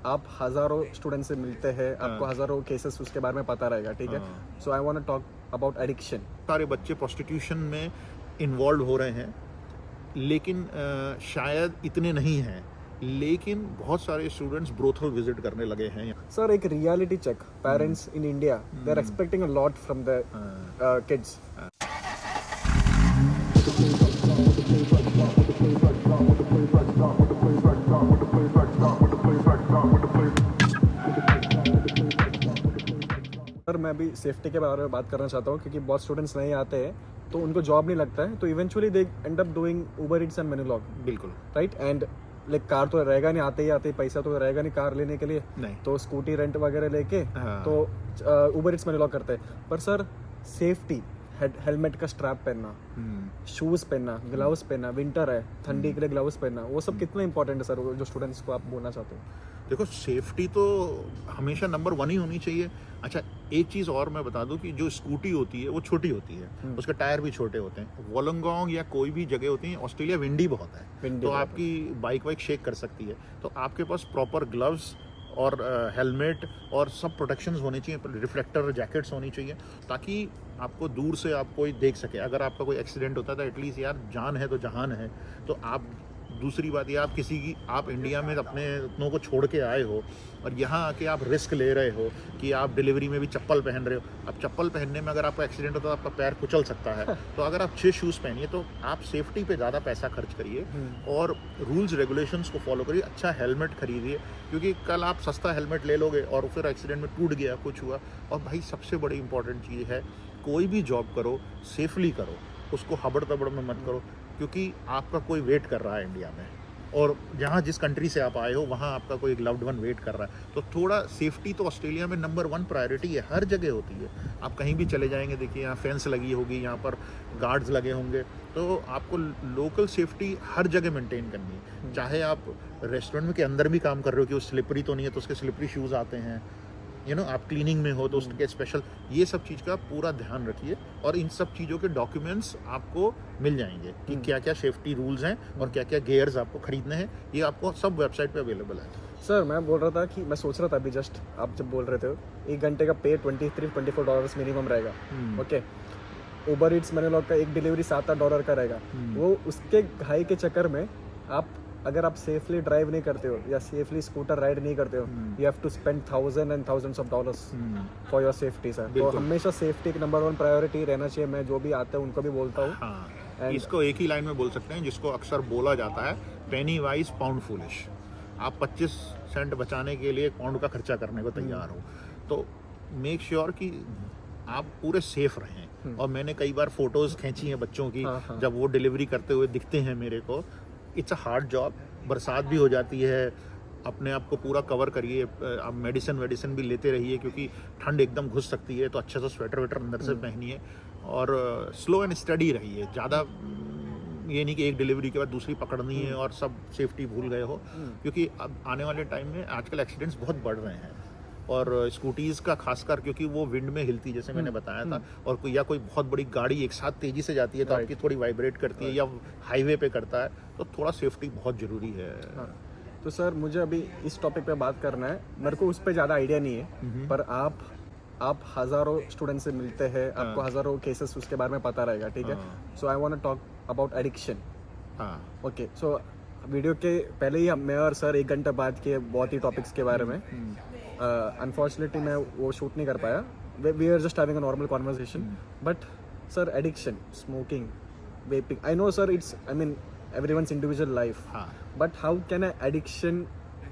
आप हज़ारों स्टूडेंट से मिलते हैं, आपको हज़ारों केसेस उसके बारे में पता रहेगा, ठीक है। So I want to talk about addiction. सारे बच्चे प्रोस्टिट्यूशन में इन्वॉल्व हो रहे हैं, लेकिन शायद इतने नहीं हैं, लेकिन बहुत सारे स्टूडेंट्स ब्रोथल विजिट करने लगे हैं। सर, एक reality check, parents in India they are expecting a lot from the kids. Sir, मैं अभी सेफ्टी के बारे में बात करना चाहता हूँ, क्योंकि बहुत स्टूडेंट्स नहीं आते हैं तो उनको जॉब नहीं लगता है, तो eventually they and up doing Uber Yeats and menu log, बिल्कुल राइट। एंड लाइक कार तो रहेगा नहीं, आते ही पैसा तो रहेगा नहीं कार लेने के लिए, नहीं। तो स्कूटी रेंट वगैरह लेके तो उबर ईट्स मेन्यू लॉग करते हैं। पर सर, सेफ्टी, हेलमेट का स्ट्रैप पहनना, शूज पहनना, ग्लव्स पहनना, विंटर है, ठंडी के लिए ग्लव्स पहनना, वो सब कितना इंपॉर्टेंट है सर, वो जो स्टूडेंट्स को आप बोलना चाहते हो? देखो, सेफ्टी तो हमेशा नंबर 1 ही होनी चाहिए। अच्छा, एक चीज़ और मैं बता दूं कि जो स्कूटी होती है वो छोटी होती है, उसके टायर भी छोटे होते हैं। वोलोंगोंग या कोई भी जगह होती है, ऑस्ट्रेलिया विंडी बहुत है, तो आपकी बाइक वाइक शेक कर सकती है। तो आपके पास प्रॉपर ग्लव्स और हेलमेट और सब प्रोटेक्शंस होने चाहिए, रिफ्लेक्टर जैकेट्स होनी चाहिए, ताकि आपको दूर से आप कोई देख सके। अगर आपका कोई एक्सीडेंट होता है तो एटलीस्ट यार जान है तो जहान है। तो आप, दूसरी बात ये, आप इंडिया में अपने अपनों को छोड़ के आए हो और यहाँ आके आप रिस्क ले रहे हो कि आप डिलीवरी में भी चप्पल पहन रहे हो। अब चप्पल पहनने में अगर आपका एक्सीडेंट होता है तो आपका पैर कुचल सकता है। तो अगर आप 6 शूज़ पहनिए तो आप सेफ्टी पे ज़्यादा पैसा खर्च करिए और रूल्स रेगुलेशंस को फॉलो करिए। अच्छा हेलमेट खरीदिए, क्योंकि कल आप सस्ता हेलमेट ले लोगे और फिर एक्सीडेंट में टूट गया, कुछ हुआ। और भाई सबसे बड़ी इंपॉर्टेंट चीज़ है, कोई भी जॉब करो सेफली करो, उसको हबड़ तबड़ में मत करो, क्योंकि आपका कोई वेट कर रहा है इंडिया में, और जहाँ जिस कंट्री से आप आए हो वहाँ आपका कोई एक लव्ड वन वेट कर रहा है। तो थोड़ा सेफ्टी तो ऑस्ट्रेलिया में नंबर 1 प्रायोरिटी है, हर जगह होती है। आप कहीं भी चले जाएंगे, देखिए यहाँ फेंस लगी होगी, यहाँ पर गार्ड्स लगे होंगे, तो आपको लोकल सेफ्टी हर जगह मेंटेन करनी है। चाहे आप रेस्टोरेंट के अंदर भी काम कर रहे हो कि वो स्लिपरी तो नहीं है, तो उसके स्लिपरी शूज़ आते हैं, आप क्लीनिंग में हो तो उसके स्पेशल, ये सब चीज़ का पूरा ध्यान रखिए। और इन सब चीज़ों के डॉक्यूमेंट्स आपको मिल जाएंगे कि क्या क्या सेफ्टी रूल्स हैं और क्या क्या गियर्स आपको खरीदने हैं, ये आपको सब वेबसाइट पे अवेलेबल है। सर, मैं बोल रहा था कि मैं सोच रहा था अभी जस्ट आप जब बोल रहे थे, 1 घंटे का पे $23-24 मिनिमम रहेगा, ओके। उबर ईट्स मेन्यू लॉग का एक डिलीवरी $7-8 का रहेगा। वो उसके घाई के चक्कर में आप, अगर आप सेफली ड्राइव नहीं करते हो या सेफली स्कूटर राइड नहीं करते हो, you have to spend thousand and thousands of dollars for your safety sir. तो हमेशा सेफ्टी की नंबर 1 प्रायोरिटी रहना चाहिए। मैं जो भी आते हैं उनको भी बोलता हूँ। हाँ, इसको एक ही लाइन में बोल सकते हैं, जिसको अक्सर बोला जाता है, पेनी वाइज पाउंड फूलिश। आप 25 सेंट बचाने के लिए 1 पाउंड का खर्चा करने को तैयार हो, तो मेक श्योर कि आप पूरे सेफ रहें। और मैंने कई बार फोटोज़ खींची हैं बच्चों की, जब वो डिलीवरी करते हुए दिखते हैं मेरे को। इट्स अ हार्ड जॉब, बरसात भी हो जाती है, अपने आप को पूरा कवर करिए। आप मेडिसिन भी लेते रहिए, क्योंकि ठंड एकदम घुस सकती है, तो अच्छे से स्वेटर वेटर अंदर से पहनिए और स्लो एंड स्टडी रहिए। ज़्यादा ये नहीं कि एक डिलीवरी के बाद दूसरी पकड़नी है और सब सेफ्टी भूल गए हो, क्योंकि अब आने वाले टाइम में आजकल एक्सीडेंट्स बहुत बढ़ रहे हैं। और स्कूटीज़ का खासकर, क्योंकि वो विंड में हिलती, जैसे मैंने बताया था, और कोई बहुत बड़ी गाड़ी एक साथ तेज़ी से जाती है तो आपकी थोड़ी वाइब्रेट करती है, या हाईवे पे करता है, तो थोड़ा सेफ्टी बहुत ज़रूरी है। तो सर, मुझे अभी इस टॉपिक पे बात करना है। मेरे को उस पर ज़्यादा आइडिया नहीं है, पर आप हज़ारों स्टूडेंट से मिलते हैं, आपको हज़ारों केसेस उसके बारे में पता रहेगा, ठीक है। So I want to talk about addiction. Okay, so video के पहले ही मैं और सर 1 घंटा बात किए बहुत ही टॉपिक्स के बारे में। अनफॉर्चुनेटली मैं वो शूट नहीं कर पाया। We are just having a normal conversation. But sir, addiction, smoking, vaping, I know sir, it's, I mean, everyone's individual life, but how can a addiction,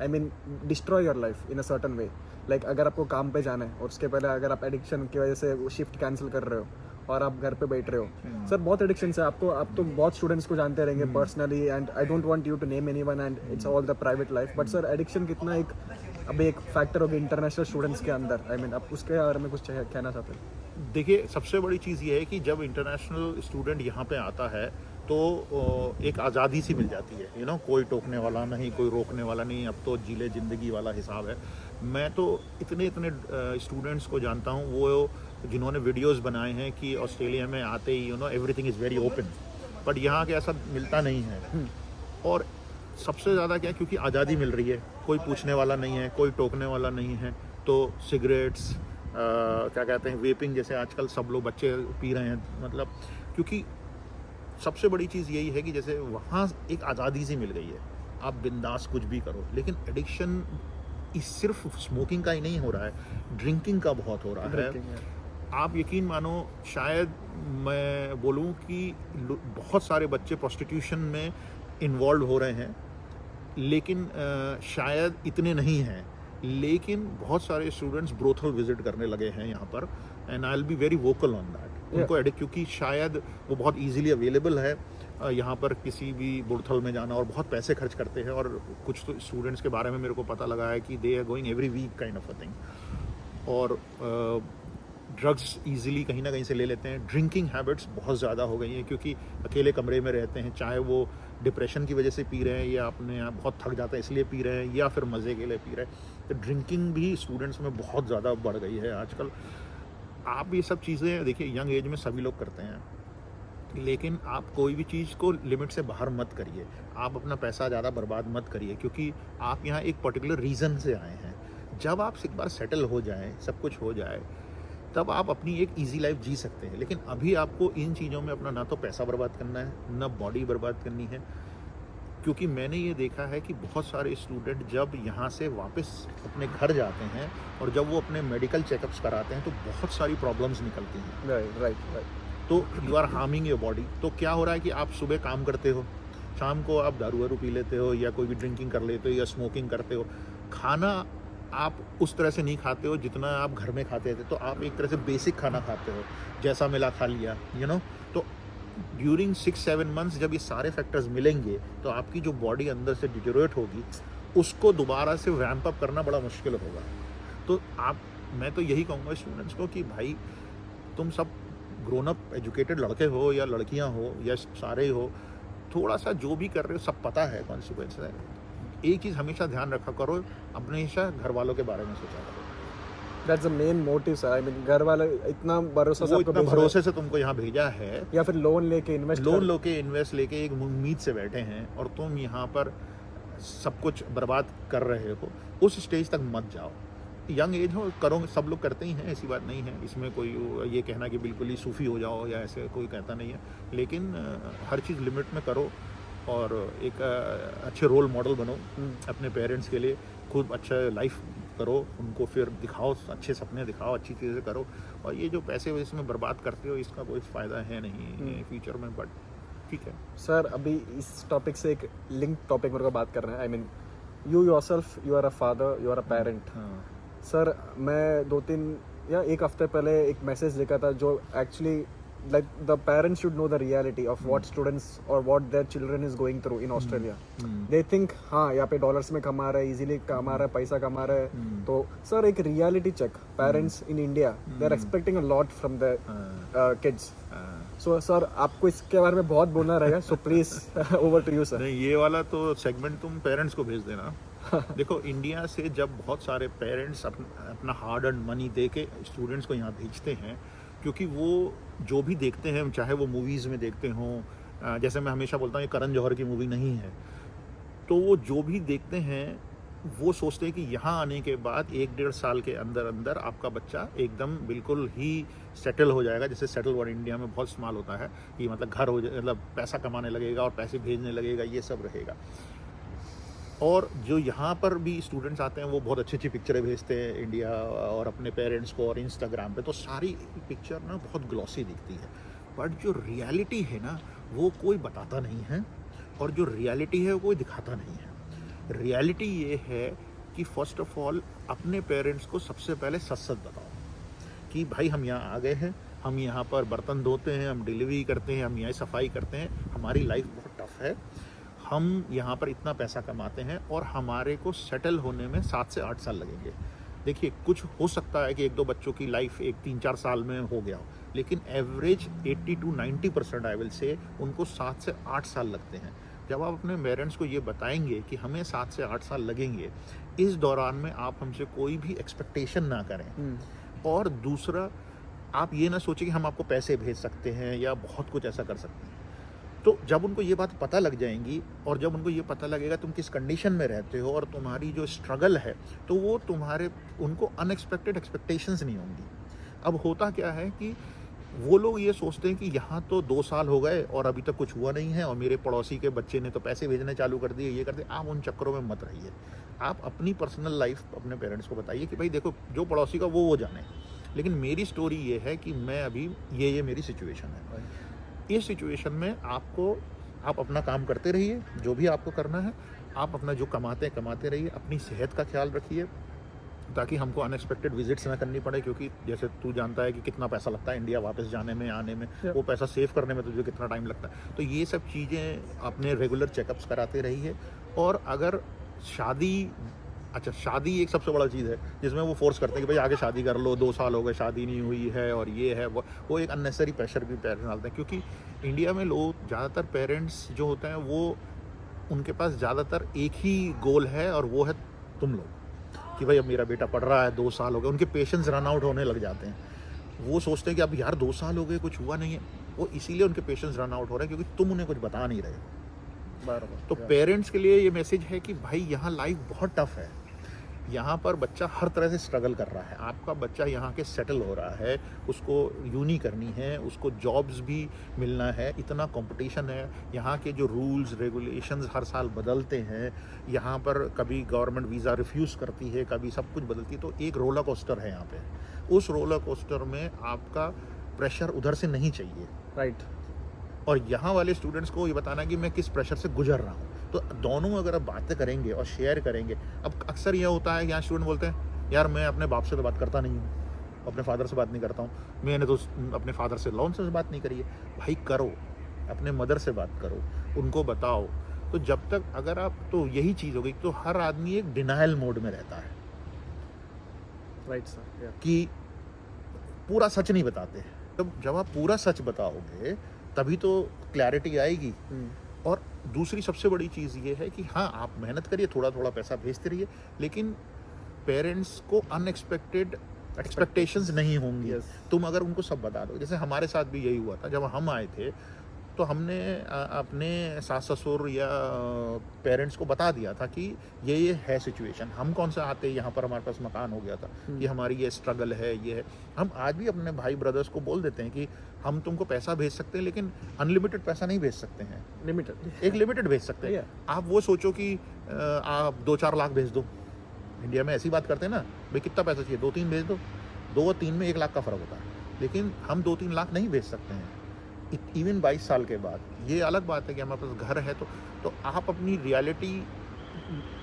I mean, destroy your life in a certain way? Like अगर आपको काम पे जाना है और उसके पहले अगर आप एडिक्शन की वजह से वो शिफ्ट कैंसिल कर रहे हो और आप घर पे बैठ रहे हो, सर बहुत एडिक्शन है आपको। आप तो बहुत स्टूडेंट्स को जानते रहेंगे personally, and I don't want you to name anyone, and it's all the private life. But sir, addiction कितना एक फैक्टर होगा इंटरनेशनल स्टूडेंट्स के अंदर, आई मीन, आप उसके बारे में कुछ कहना चाहते हैं? देखिए, सबसे बड़ी चीज़ ये है कि जब इंटरनेशनल स्टूडेंट यहाँ पे आता है तो एक आज़ादी सी मिल जाती है, कोई टोकने वाला नहीं, कोई रोकने वाला नहीं। अब तो जीले ज़िंदगी वाला हिसाब है। मैं तो इतने स्टूडेंट्स को जानता हूँ, वो जिन्होंने वीडियोस बनाए हैं कि ऑस्ट्रेलिया में आते ही everything is very open, but यहाँ के ऐसा मिलता नहीं है। और सबसे ज़्यादा क्या है, क्योंकि आज़ादी मिल रही है, कोई पूछने वाला नहीं है, कोई टोकने वाला नहीं है, तो सिगरेट्स क्या कहते हैं, वेपिंग जैसे आजकल सब लोग बच्चे पी रहे हैं, मतलब क्योंकि सबसे बड़ी चीज़ यही है कि जैसे वहाँ एक आज़ादी सी मिल गई है, आप बिंदास कुछ भी करो। लेकिन एडिक्शन इस सिर्फ स्मोकिंग का ही नहीं हो रहा है, ड्रिंकिंग का बहुत हो रहा है। आप यकीन मानो, शायद मैं बोलूँ कि बहुत सारे बच्चे प्रोस्टिट्यूशन में इन्वॉल्व हो रहे हैं, लेकिन शायद इतने नहीं हैं, लेकिन बहुत सारे स्टूडेंट्स ब्रोथल विजिट करने लगे हैं यहाँ पर, and I will be very vocal on that. उनको एडिक्ट, क्योंकि शायद वो बहुत इजीली अवेलेबल है यहाँ पर किसी भी ब्रोथल में जाना, और बहुत पैसे खर्च करते हैं, और कुछ तो स्टूडेंट्स के बारे में मेरे को पता लगा है कि they are going every week kind of a thing, और ड्रग्स इजीली कहीं ना कहीं से ले लेते हैं। ड्रिंकिंग हैबिट्स बहुत ज़्यादा हो गई हैं, क्योंकि अकेले कमरे में रहते हैं, चाहे वो डिप्रेशन की वजह से पी रहे हैं, या अपने यहाँ बहुत थक जाता है इसलिए पी रहे हैं, या फिर मज़े के लिए पी रहे हैं। तो ड्रिंकिंग भी स्टूडेंट्स में बहुत ज़्यादा बढ़ गई है आजकल। आप ये सब चीज़ें देखिए, यंग एज में सभी लोग करते हैं, लेकिन आप कोई भी चीज़ को लिमिट से बाहर मत करिए। आप अपना पैसा ज़्यादा बर्बाद मत करिए, क्योंकि आप यहाँ एक पर्टिकुलर रीज़न से आए हैं। जब आप एक बार सेटल हो जाएं, सब कुछ हो जाए, तब आप अपनी एक इजी लाइफ जी सकते हैं। लेकिन अभी आपको इन चीज़ों में अपना ना तो पैसा बर्बाद करना है, ना बॉडी बर्बाद करनी है, क्योंकि मैंने ये देखा है कि बहुत सारे स्टूडेंट जब यहाँ से वापस अपने घर जाते हैं और जब वो अपने मेडिकल चेकअप्स कराते हैं, तो बहुत सारी प्रॉब्लम्स निकलती हैं। राइट। तो you are harming your body. तो क्या हो रहा है कि आप सुबह काम करते हो, शाम को आप दारू वारू पी लेते हो, या कोई भी ड्रिंकिंग कर लेते हो, या स्मोकिंग करते हो। खाना आप उस तरह से नहीं खाते हो जितना आप घर में खाते थे, तो आप एक तरह से बेसिक खाना खाते हो, जैसा मिला खा लिया, यू नो। तो ड्यूरिंग 6-7 मंथ्स जब ये सारे फैक्टर्स मिलेंगे, तो आपकी जो बॉडी अंदर से डिटेरियोरेट होगी, उसको दोबारा से रैंप अप करना बड़ा मुश्किल होगा। तो मैं तो यही कहूँगा स्टूडेंट्स को कि भाई, तुम सब ग्रोन अप एजुकेटेड लड़के हो या लड़कियाँ हो या सारे हो, थोड़ा सा जो भी कर रहे हो सब पता है कॉन्सिक्वेंस है। एक चीज़ हमेशा ध्यान रखा करो, अपने हमेशा घर वालों के बारे में सोचा करो। That's the main motive sir. I mean, घर वाले इतना भरोसा से आपको इतना भरोसे से तुमको यहाँ भेजा है, या फिर लोन लेके इन्वेस्ट लेके एक उम्मीद से बैठे हैं, और तुम यहाँ पर सब कुछ बर्बाद कर रहे हो, उस स्टेज तक मत जाओ। यंग एज हो, करो, सब लोग करते ही हैं, ऐसी बात नहीं है। इसमें कोई ये कहना कि बिल्कुल ही सूफी हो जाओ या ऐसे कोई कहता नहीं है, लेकिन हर चीज़ लिमिट में करो, और एक अच्छे रोल मॉडल बनो अपने पेरेंट्स के लिए। खुद अच्छा लाइफ करो, उनको फिर दिखाओ, अच्छे सपने दिखाओ, अच्छी चीज़ें करो। और ये जो पैसे इसमें बर्बाद करते हो, इसका कोई फ़ायदा है नहीं फ्यूचर में, बट ठीक है। सर, अभी इस टॉपिक से एक लिंक टॉपिक मेरे को बात करना है। I mean, you yourself, you are a father, you are a parent. Sir, मैं 2-3 या 1 हफ्ते पहले एक मैसेज देखा था, जो actually like the parents should know the reality of what students or what their children is going through in Australia. They think हाँ, यहाँ पे डॉलर्स में कमा रहा है, इजीली कमा रहा है, पैसा कमा रहा है। तो सर, एक reality check, parents in India they are expecting a lot from the kids. So sir, आपको इसके बारे में बहुत बोलना रहेगा, so please over to you sir. नहीं, ये वाला तो सेगमेंट तुम पेरेंट्स को भेज देना। देखो, इंडिया से जब बहुत सारे पेरेंट्स अपना हार्ड अर्न मनी दे के स्टूडेंट्स को यहाँ भेजते हैं, क्योंकि वो जो भी देखते हैं, चाहे वो मूवीज़ में देखते हों, जैसे मैं हमेशा बोलता हूँ ये करण जौहर की मूवी नहीं है, तो वो जो भी देखते हैं वो सोचते हैं कि यहाँ आने के बाद 1-1.5 साल के अंदर अंदर आपका बच्चा एकदम बिल्कुल ही सेटल हो जाएगा। जैसे सेटल वर्ड इंडिया में बहुत इस्तेमाल होता है कि मतलब घर हो जाए, मतलब पैसा कमाने लगेगा और पैसे भेजने लगेगा, ये सब रहेगा। और जो यहाँ पर भी स्टूडेंट्स आते हैं, वो बहुत अच्छी अच्छी पिक्चरें भेजते हैं इंडिया और अपने पेरेंट्स को, और इंस्टाग्राम पे तो सारी पिक्चर ना बहुत ग्लॉसी दिखती है, बट जो रियलिटी है ना, वो कोई बताता नहीं है, और जो रियलिटी है वो कोई दिखाता नहीं है। रियलिटी ये है कि फर्स्ट ऑफ ऑल अपने पेरेंट्स को सबसे पहले सच बताओ कि भाई, हम यहाँ आ गए हैं, हम यहाँ पर बर्तन धोते हैं, हम डिलीवरी करते हैं, हम यहाँ सफाई करते हैं, हमारी लाइफ बहुत टफ है, हम यहाँ पर इतना पैसा कमाते हैं, और हमारे को सेटल होने में 7 से 8 साल लगेंगे। देखिए, कुछ हो सकता है कि 1-2 बच्चों की लाइफ 3-4 साल में हो गया हो, लेकिन एवरेज 80-90% आई विल से उनको 7 से 8 साल लगते हैं। जब आप अपने पेरेंट्स को ये बताएंगे कि हमें 7 से 8 साल लगेंगे, इस दौरान में आप हमसे कोई भी एक्सपेक्टेशन ना करें। और दूसरा, आप ये ना सोचें कि हम आपको पैसे भेज सकते हैं या बहुत कुछ ऐसा कर सकते हैं। तो जब उनको ये बात पता लग जाएंगी और जब उनको ये पता लगेगा तुम किस कंडीशन में रहते हो और तुम्हारी जो स्ट्रगल है, तो वो तुम्हारे उनको अनएक्सपेक्टेड एक्सपेक्टेशंस नहीं होंगी। अब होता क्या है कि वो लोग ये सोचते हैं कि यहाँ तो 2 साल हो गए और अभी तक कुछ हुआ नहीं है और मेरे पड़ोसी के बच्चे ने तो पैसे भेजने चालू कर दिए, ये कर दिए। आप उन चक्करों में मत रहिए। आप अपनी पर्सनल लाइफ अपने पेरेंट्स को बताइए कि भाई देखो, जो पड़ोसी का वो जाने, लेकिन मेरी स्टोरी ये है कि मैं अभी ये मेरी सिचुएशन है। इस सिचुएशन में आप अपना काम करते रहिए, जो भी आपको करना है। आप अपना जो कमाते रहिए। अपनी सेहत का ख्याल रखिए ताकि हमको अनएक्सपेक्टेड विजिट्स ना करनी पड़े, क्योंकि जैसे तू जानता है कि कितना पैसा लगता है इंडिया वापस जाने में, आने में। वो पैसा सेव करने में तुझे कितना टाइम लगता है। तो ये सब चीज़ें अपने रेगुलर चेकअप्स कराते रहिए। और अगर शादी एक सबसे बड़ा चीज़ है जिसमें वो फोर्स करते हैं कि भाई आगे शादी कर लो, 2 साल हो गए शादी नहीं हुई है और ये है वो एक अननेसेसरी प्रेशर भी पेरेंट्स डालते हैं। क्योंकि इंडिया में लोग ज़्यादातर पेरेंट्स जो होते हैं वो उनके पास ज़्यादातर एक ही गोल है और वो है तुम लोग, कि भाई अब मेरा बेटा पढ़ रहा है, 2 साल हो गए। उनके पेशेंस रन आउट होने लग जाते हैं। वो सोचते हैं कि अब यार 2 साल हो गए, कुछ हुआ नहीं है। वो इसीलिए उनके पेशेंस रन आउट हो रहे हैं क्योंकि तुम उन्हें कुछ बता नहीं रहे हो। तो पेरेंट्स के लिए ये मैसेज है कि भाई यहाँ लाइफ बहुत टफ है। यहाँ पर बच्चा हर तरह से स्ट्रगल कर रहा है। आपका बच्चा यहाँ के सेटल हो रहा है, उसको यूनी करनी है, उसको जॉब्स भी मिलना है, इतना कंपटीशन है। यहाँ के जो रूल्स रेगुलेशंस हर साल बदलते हैं। यहाँ पर कभी गवर्नमेंट वीज़ा रिफ्यूज़ करती है, कभी सब कुछ बदलती है। तो एक रोलर कोस्टर है यहाँ पे। उस रोलर कोस्टर में आपका प्रेशर उधर से नहीं चाहिए, राइट। और यहाँ वाले स्टूडेंट्स को ये बताना कि मैं किस प्रेशर से गुजर रहा हूँ। तो दोनों अगर आप बातें करेंगे और शेयर करेंगे। अब अक्सर यह होता है, यहाँ स्टूडेंट बोलते हैं यार मैं अपने बाप से तो बात करता नहीं हूँ, अपने फादर से बात नहीं करता हूँ, मैंने तो अपने फादर से लॉन से बात नहीं करी है। भाई करो, अपने मदर से बात करो, उनको बताओ। तो जब तक अगर आप, तो यही चीज़ हो गई। तो हर आदमी एक डिनायल मोड में रहता है, राइट सर, कि पूरा सच नहीं बताते। तो जब आप पूरा सच बताओगे तभी तो क्लैरिटी आएगी। और दूसरी सबसे बड़ी चीज़ ये है कि हाँ, आप मेहनत करिए, थोड़ा थोड़ा पैसा भेजते रहिए, लेकिन पेरेंट्स को अनएक्सपेक्टेड एक्सपेक्टेशंस नहीं होंगी। तुम अगर उनको सब बता दो, जैसे हमारे साथ भी यही हुआ था। जब हम आए थे तो हमने अपने सास ससुर या पेरेंट्स को बता दिया था कि ये है सिचुएशन। हम कौन सा आते, यहाँ पर हमारे पास मकान हो गया था कि हमारी ये स्ट्रगल है, ये है। हम आज भी अपने भाई ब्रदर्स को बोल देते हैं कि हम तुमको पैसा भेज सकते हैं, लेकिन अनलिमिटेड पैसा नहीं भेज सकते हैं, एक लिमिटेड भेज सकते हैं। आप वो सोचो कि आप 2-4 लाख भेज दो। इंडिया में ऐसी बात करते हैं ना, भाई कितना पैसा चाहिए, 2-3 भेज दो। 2 और 3 में 1 लाख का फ़र्क होता है, लेकिन हम 2-3 लाख नहीं भेज सकते हैं इवन 22 साल के बाद। ये अलग बात है कि हमारे पास घर है। तो आप अपनी रियलिटी,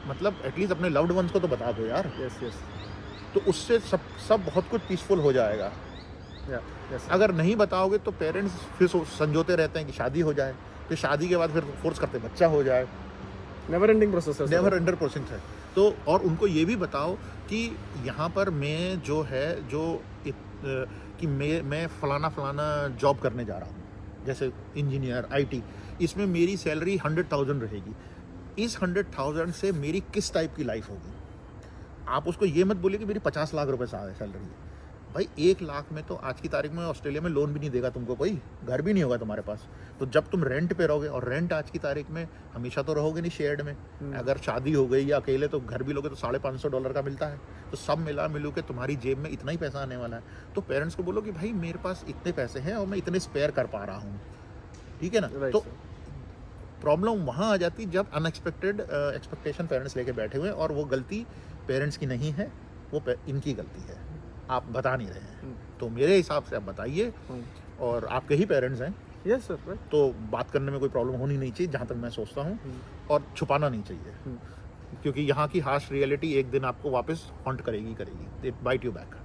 मतलब एटलीस्ट अपने लव्ड वंस को तो बता दो यार। यस। तो उससे सब बहुत कुछ पीसफुल हो जाएगा। अगर नहीं बताओगे तो पेरेंट्स फिर संजोते रहते हैं कि शादी हो जाए, फिर शादी के बाद फिर फोर्स करते हैं बच्चा हो जाए। नेवर एंडिंग प्रोसेस है, नेवर एंडर प्रोसेस है। तो और उनको ये भी बताओ कि यहाँ पर मैं जो है कि मैं फलाना जॉब करने जा रहा हूँ, जैसे इंजीनियर, आईटी। इसमें मेरी सैलरी 100,000 रहेगी। इस 100,000 से मेरी किस टाइप की लाइफ होगी। आप उसको ये मत बोलिए कि मेरी 50 लाख रुपए सैलरी है। भाई 1 लाख में तो आज की तारीख में ऑस्ट्रेलिया में लोन भी नहीं देगा तुमको, कोई घर भी नहीं होगा तुम्हारे पास। तो जब तुम रेंट पे रहोगे, और रेंट आज की तारीख में हमेशा तो रहोगे नहीं शेयर्ड में। अगर शादी हो गई या अकेले तो घर भी लोगे तो $550 का मिलता है। तो सब मिलू के तुम्हारी जेब में इतना ही पैसा आने वाला है। तो पेरेंट्स को बोलो कि भाई मेरे पास इतने पैसे हैं और मैं इतने स्पेयर कर पा रहा हूँ, ठीक है ना। तो प्रॉब्लम वहाँ आ जाती जब अनएक्सपेक्टेड एक्सपेक्टेशन पेरेंट्स लेके बैठे हुए हैं, और वो गलती पेरेंट्स की नहीं है, वो इनकी गलती है। आप बता नहीं रहे हैं। तो मेरे हिसाब से आप बताइए, और आपके ही पेरेंट्स हैं। Yes sir. तो बात करने में कोई प्रॉब्लम होनी नहीं चाहिए, जहाँ तक मैं सोचता हूँ, और छुपाना नहीं चाहिए, क्योंकि यहाँ की हार्श रियलिटी एक दिन आपको वापस हॉन्ट करेगी, इट बाइट यू बैक।